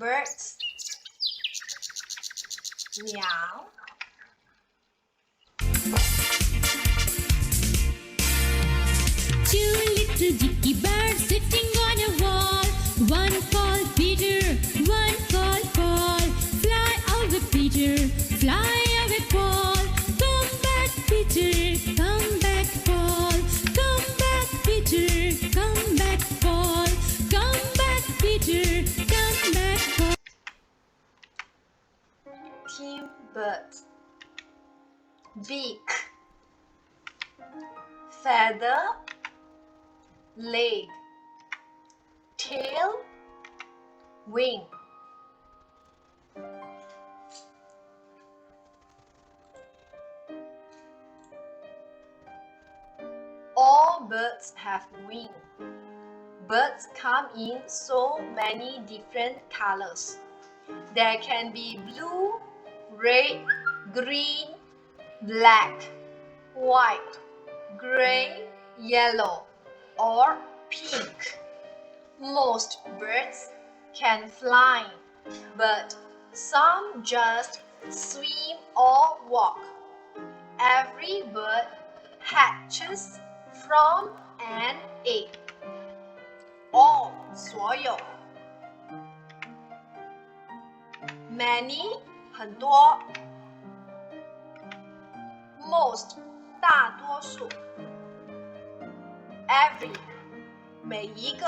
birds 鸟 Two little dicky birds sitting on a wall. One called Peter, one called Paul. Fly away, Peter, fly away, Paul. Come back, Peter, come back, Paul. Come back, Peter, come back, Paul. Come back, Peter, come back, Paul. team birds beak feather leg tail wing all birds have wings. Birds come in so many different colors. There can be blue, red, green, black, white, gray, yellow, or pink. Most birds can fly, but some just swim or walk. Every bird hatches from an egg. All 所有 Many 很多 Most 大多数 Every 每一个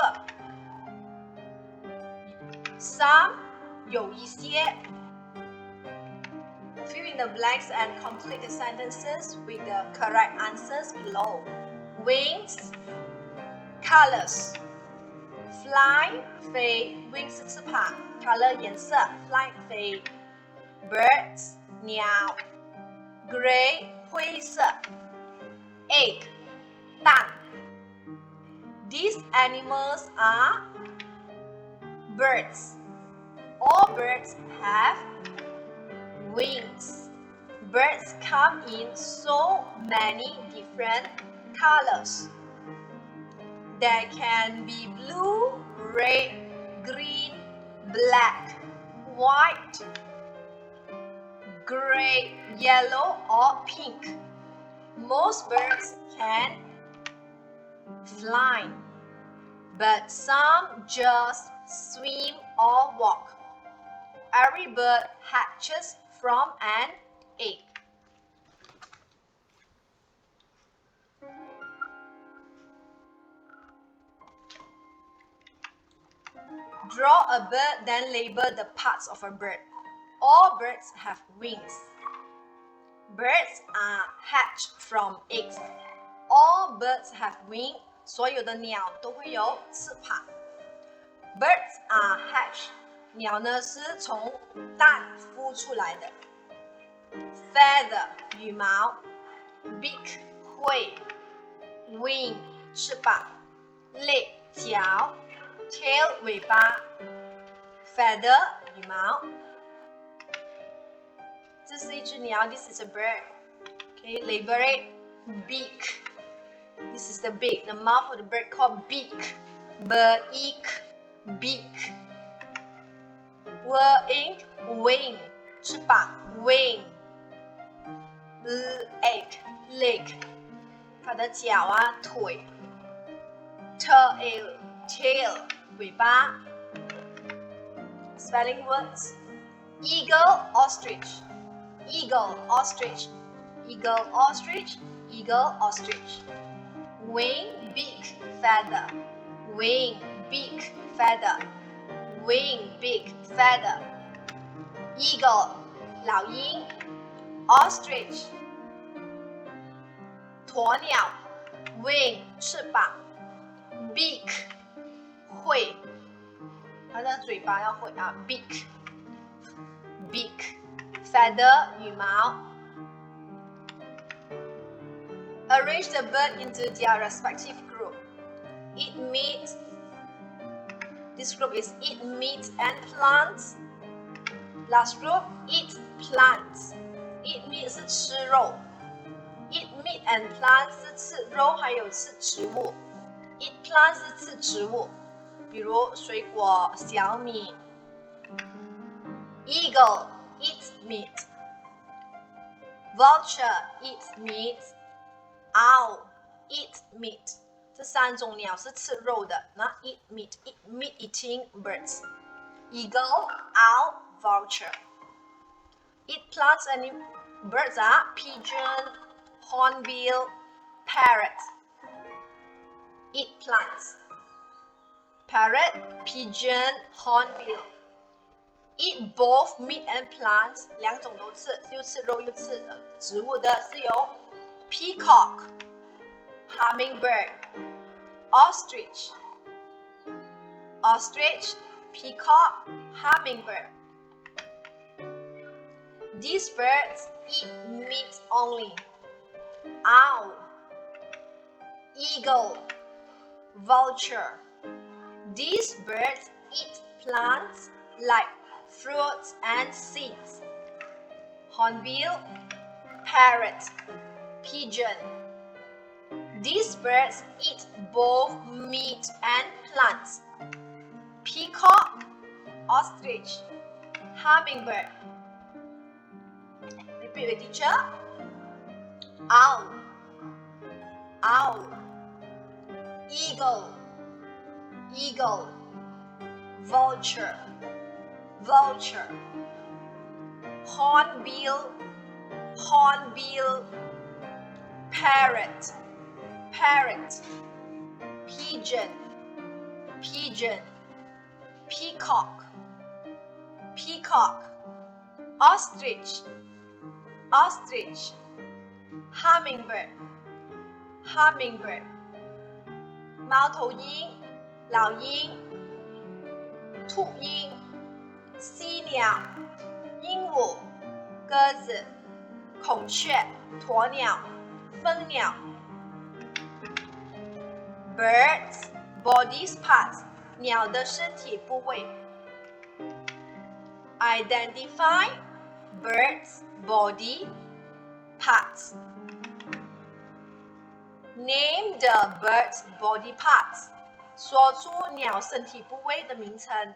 Some 有一些 Fill in the blanks and complete the sentences with the correct answers below. Wings Colors Fly 飞 Wings 是翅膀 Color 颜色 Fly 飞 Birds 鸟 Gray 灰色 Egg 蛋 These animals are birds. All birds have wings. Birds come in so many different colors. There can be blue, red, green, black, white, gray, yellow, or pink. Most birds can fly, but some just swim or walk. Every bird hatches from an egg. Draw a bird, then label the parts of a bird. All birds have wings. Birds are hatched from eggs. All birds have wings. 所有的鸟都会有翅膀。Birds are hatched. 鸟呢是从蛋孵出来的。Feather 羽毛 Beak 喙 Wing 翅膀 Leg 脚 Tail 尾巴 Feather 羽毛。这是一只鸟 This is a bird. Okay, label it. Beak. This is the beak. The mouth of the bird called beak. Beak. Beak. Wing. Wing. 翅膀 Wing. Leg. Leg. 它的脚啊腿。Tail. Tail. 尾巴。Spelling words. Eagle, ostrich. Eagle, ostrich. Eagle, ostrich. Eagle, ostrich. Wing, beak, feather. Wing, beak, feather. Wing, beak, feather. Eagle, 老鹰 Ostrich, 鸵鸟 Wing, 翅膀 Beak, 喙它的嘴巴要会啊 Beak, Beak, Feather, 羽毛 Arrange the bird into their respective group. Eat meat. This group is eat meat and plants. Last group, eat plants. Eat meat 是吃肉 Eat meat and plants 是吃肉还有吃植物 Eat plants 是吃植物比如水果、小米 Eagle eats meat. Vulture eats meat. Owl eats meat. 这3种鸟是吃肉的。那 eat meat eating birds. Eagle, owl, vulture. Eat plants and birds are pigeon, hornbill, parrot. Eat plants. Parrot, pigeon, hornbill. Eat both meat and plants. 2种都吃，又吃肉又吃植物的是有 peacock, hummingbird, ostrich. Ostrich, peacock, hummingbird. These birds eat meat only. Owl, eagle, vulture. These birds eat plants like fruits and seeds. Hornbill, parrot, pigeon. These birds eat both meat and plants. Peacock, ostrich, hummingbird. Repeat with teacher. Owl, owl, eagle, eagle, vulture, vulture, hornbill, hornbill, parrot, parrot, pigeon, pigeon, peacock, peacock, ostrich, ostrich, hummingbird, hummingbird. 猫头鹰、老鹰、秃鹰、犀鸟、鹦鹉、鸽子、孔雀、鸵鸟、蜂鸟。Birds, body parts, 鸟的身体部位。Identify birds' body parts. Name the bird's body parts. 说出鸟身体部位的名称。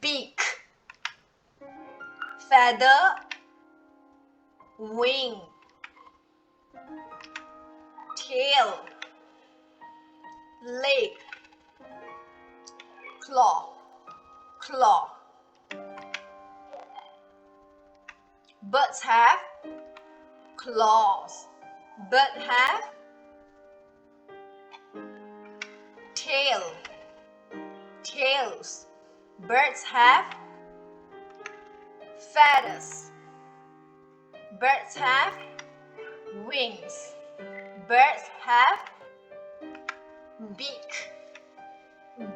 Beak, feather, wing, tail, leg, claw, claw. Birds have claws. Birds have tail, tails. Birds have feathers. Birds have wings. Birds have beak,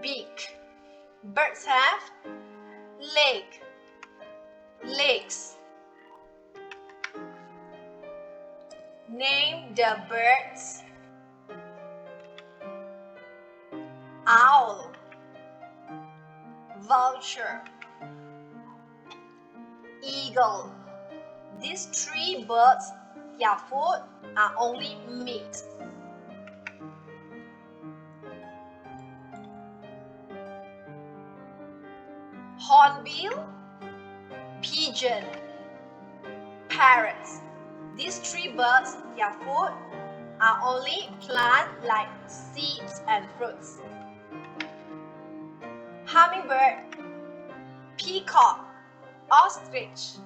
beak. Birds have legs. Name the birds. Owl, vulture, eagle. These 3 birds, their food are only meat. Hornbill, pigeon, parrots. These 3 birds, their food are only plant like seeds and fruits. Hummingbird, peacock, ostrich.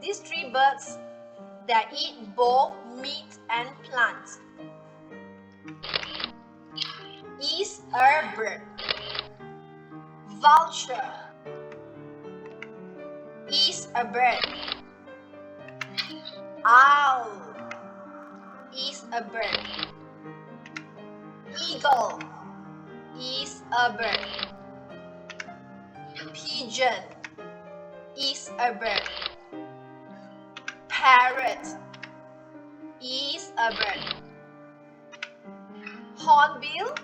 These 3 birds that eat both meat and plants. Is a bird. Vulture is a bird. Owl is a bird. Eagle is a bird. Pigeon is a bird. Parrot is a bird. Hornbill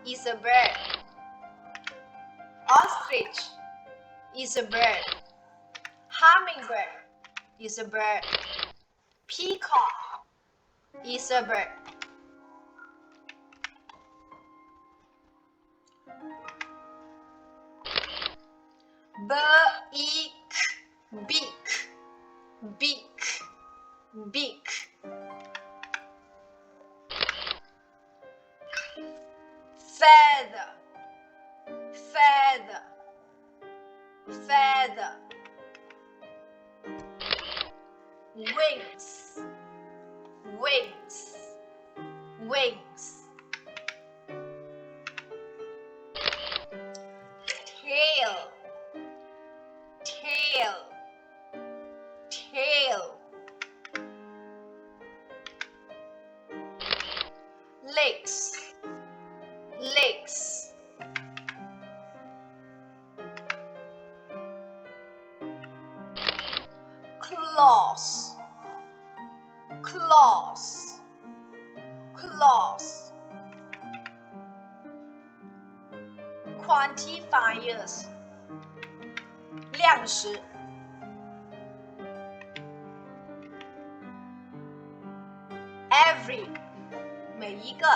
is a bird. Ostrich is a bird. Hummingbird is a bird. Peacock is a bird. beak, beak, beak. Feather, feather, feather. Wings, wings, wings. Tail, tail, tail. Legs, legs. Claws, claws, claws. Quantifiers, 量识。Every, 每一个。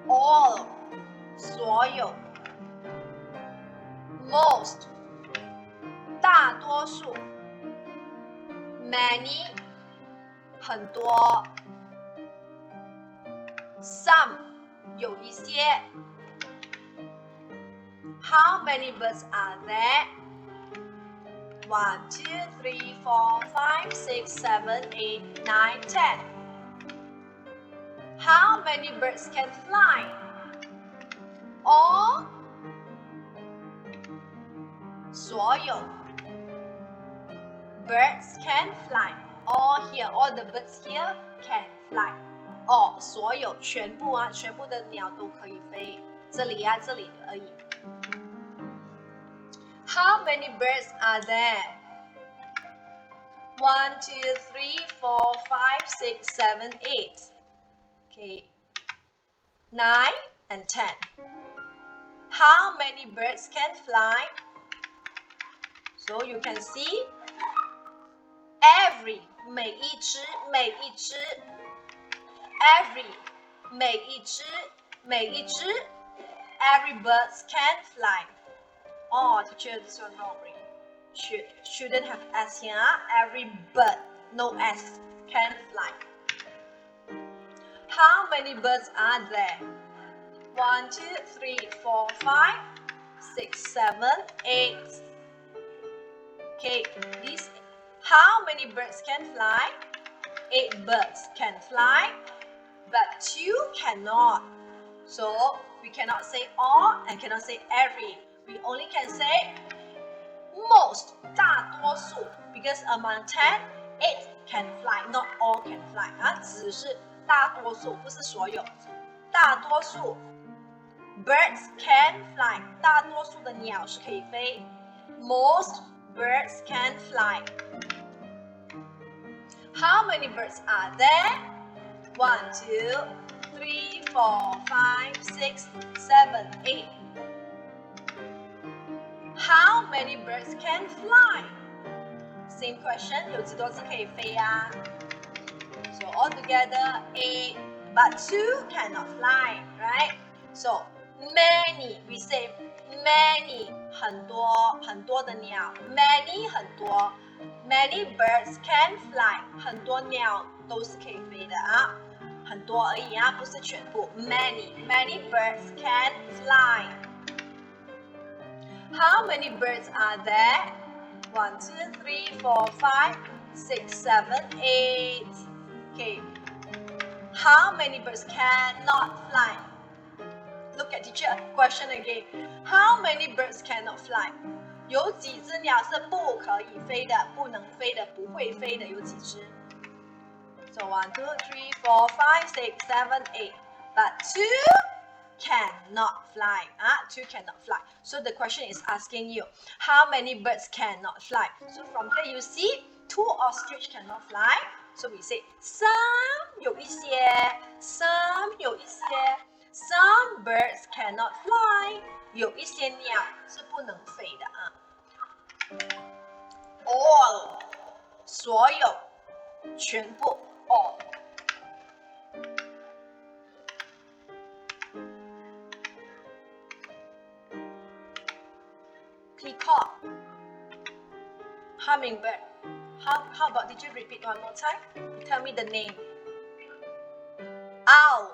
All, 所有。Most, 大多数。Many, 很多。Some, 有一些。How many birds are there? 1, 2, 3, 4, 5, 6, 7, 8, 9, 10. How many birds can fly? All, 所有。Birds can fly. All here, all the birds here can fly. All, 所有，全部啊，全部的鸟都可以飞。这里啊，这里而已。How many birds are there? 1, 2, 3, 4, 5, 6, 7, 8. Okay. 9 and 10. How many birds can fly? So you can see every, 每一只，每一只。Every, 每一只，每一只。Every birds can fly. Oh, teacher, this one wrong. Shouldn't have S here. Every bird, no S, can fly. How many birds are there? 1, 2, 3, 4, 5, 6, 7, 8. Okay, these. How many birds can fly? 8 birds can fly, but 2 cannot. So we cannot say all and cannot say every. We only can say most, 大多数 because among 10, 8 can fly, not all can fly. 只是大多数，不是所有。大多数 birds can fly, 大多数的鸟是可以飞。Most birds can fly. How many birds are there? 1, 2, 3, 4, 5, 6, 7, 8. How many birds can fly? Same question, 有几多只可以飞啊？ So altogether 8, but 2 cannot fly, right? So many, we say many, 很多，很多的鸟 many 很多 many birds can fly 很多鸟都是可以飞的啊，很多而已啊，不是全部 many birds can fly. How many birds are there? 1, 2, 3, 4, 5, 6, 7, 8. Okay. How many birds cannot fly? Look at teacher. Question again. How many birds cannot fly? 有几只鸟是不可以飞的，不能飞的，不会飞的？有几只 ？So 1, 2, 3, 4, 5, 6, 7, 8. But 2 cannot fly. 2 cannot fly. So the question is asking you, how many birds cannot fly? So from here you see 2 ostrich cannot fly. So we say some 有一些 some 有一些 some birds cannot fly 有一些鸟是不能飞的啊 all 所有全部 all peacock, hummingbird. How about, did you repeat one more time? Tell me the name. Owl,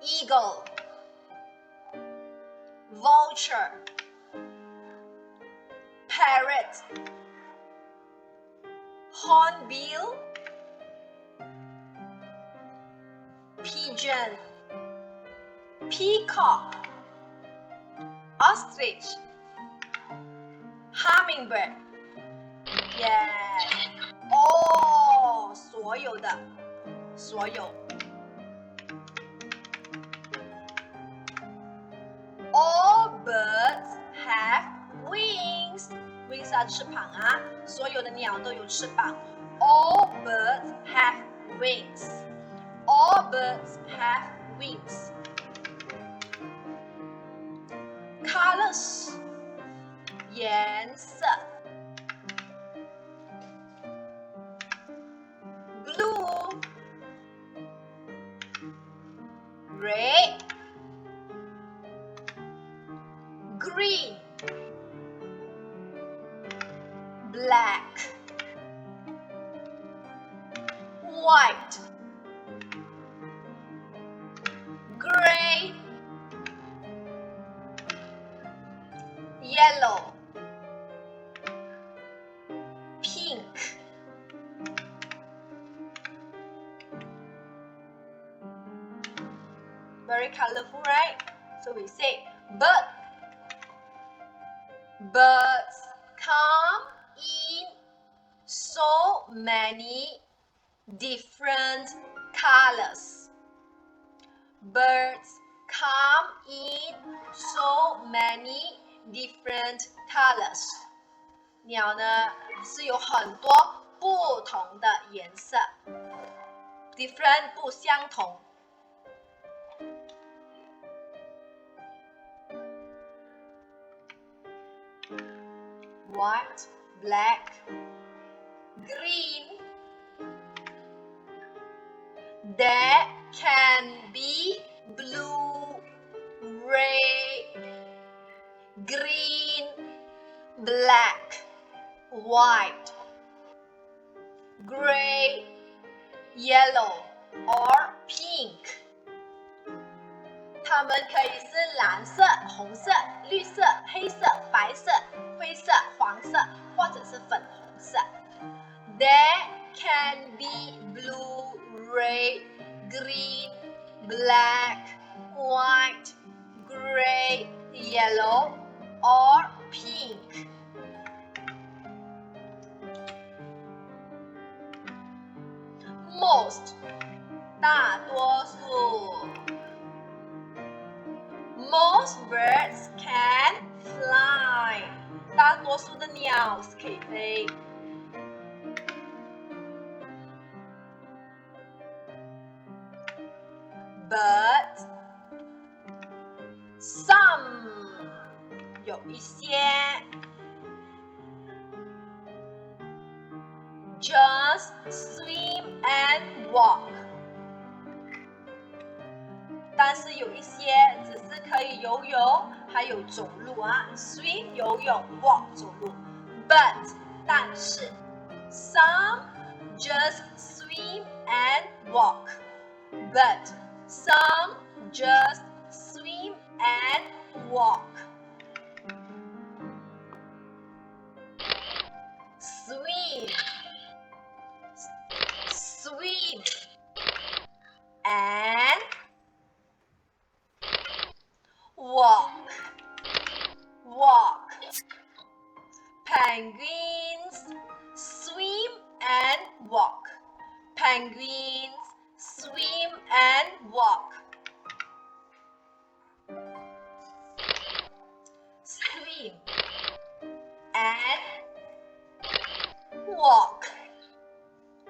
eagle, vulture, parrot, hornbill, pigeon, peacock, ostrich, hummingbird. Yeah. Oh, 所有的，所有。All birds have wings. Wings 啊，翅膀啊，所有的鸟都有翅膀。All birds have wings. All birds have wings. Colors 颜色 Blue, red, green, black, white, gray, yellow, pink, very colorful, right? So we say bird. Birds come in so many different colors. Birds come in so many different colors. 鸟呢是有很多不同的颜色 ，different 不相同。White, black, green. There can be blue, red, green, black, white, gray, yellow, or pink. 它们可以是蓝色、红色、绿色、黑色、白色、灰色、黄色，或者是粉红色。There can be blue, red, green, black, white, gray, yellow, or pink. Most 大多数。Most birds can fly. 大多数的鸟是可以飞。But some 有一些 just swim and walk. 但是有一些只是可以游泳，还有走路啊 ，swim 游泳 ，walk 走路。But 但是 some just swim and walk. But some just swim and walk. Swim, swim, and walk, walk. Penguins swim and walk. Penguins swim and walk. Swim and walk.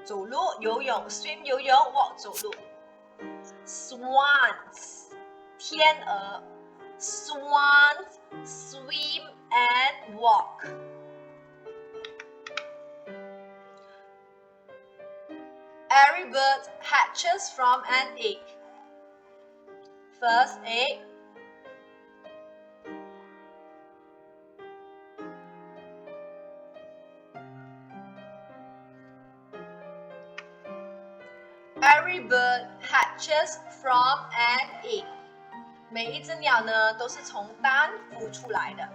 走路游泳 swim 游泳 walk 走路。Swans 天鹅 Swans swim and walk. Every bird hatches from an egg. First egg, Every bird hatches from an egg. 每一只鸟呢都是从蛋孵出来的。